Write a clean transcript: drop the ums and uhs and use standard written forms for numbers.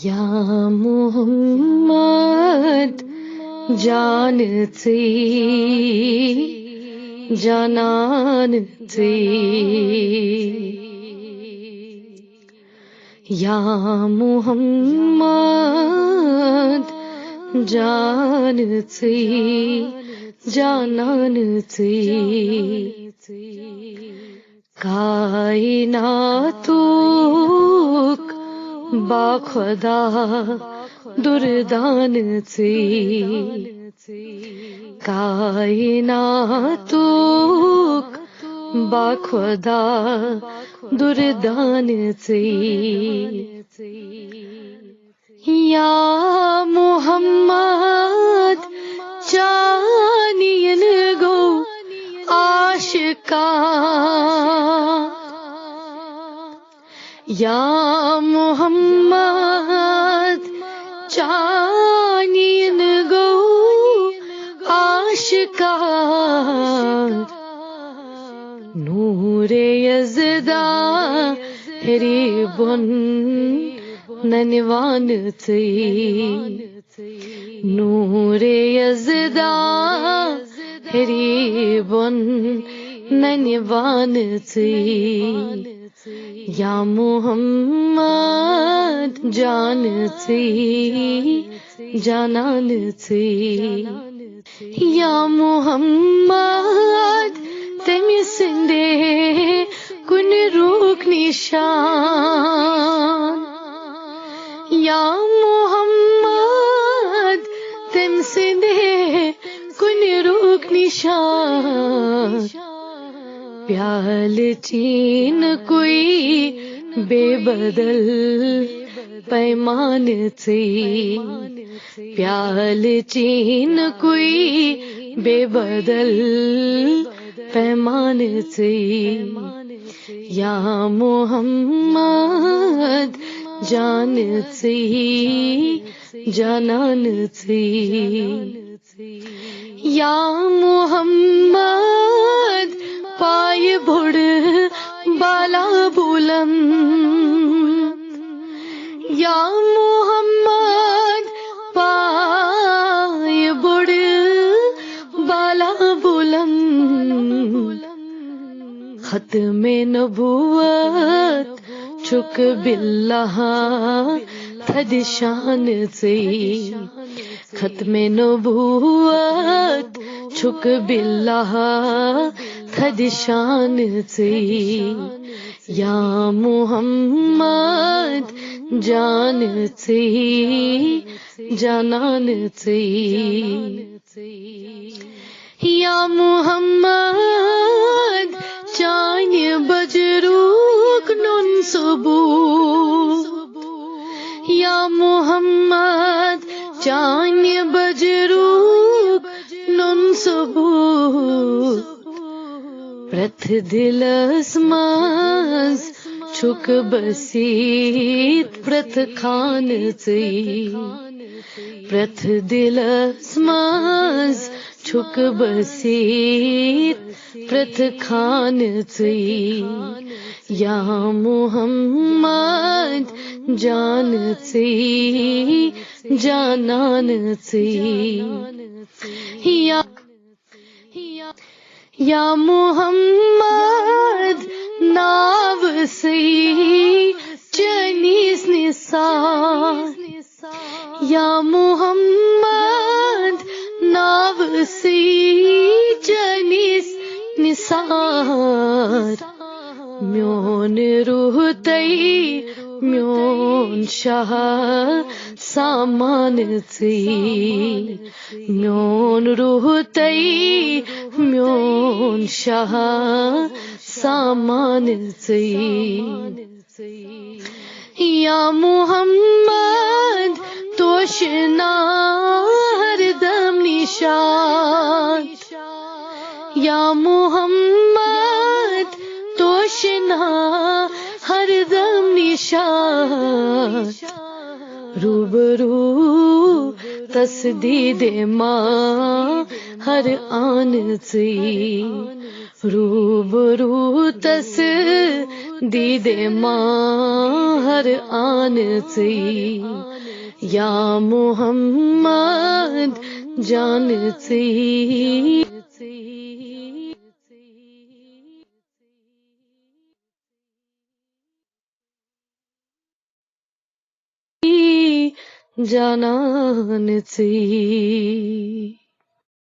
یا محمد جان تھی جانان تھی، یا محمد جان تھی جانان تھی، کائناتک با خدا دردان تھی، کائناتک با خدا دردان تھی، یا محمد چانین گو آشکار، یا محمد چانین گو آشکار، نور یزدا ہری بن ننوان تھی، نور یزدا ہری بن ننوان تھی، یا محمد جان تھی جانان تھی، یا محمد تمی سندے کن روک نشان، یا محمد تم سندے کن روک نشان، پیال چین کوئی بے بدل پیمان تھی، پیال چین کوئی بے بدل پیمان تھی، یا محمد جان تھی جانان تھی، یا محمد پائے بڑ بالا بلند، یا محمد پائے بڑ بالا بلند، ختم نبوت چک باللہ تھد شان سے، ختم نبوت چک باللہ تھد شان سے، یا محمد جان تھی جانان تھی، یا محمد چان بجروک نن صبو، یا محمد چان بجروک نن صبو، پرتھ دلس ماز چھک بسیت پرتھ خان تھی، پرتھ دلس ماز چھک بسیت پرتھ خان تھی، یا محمد جان تھی جانان تھی، یا محمد ناو سی چنیس نثار، یا محمد ناو سی چنیس نثار، میون روح تی میون شاہ سامان تھی، میون روح تی میون شاہ سامان تھی، یا محمد توشنا ہر دم نشان، یا محمد توشنا ہر دم نشان، روبرو تسدید ماں ہر آن تھی، روبرو تسدید دید ماں ہر آن سی یا محمد جان سی جانان سی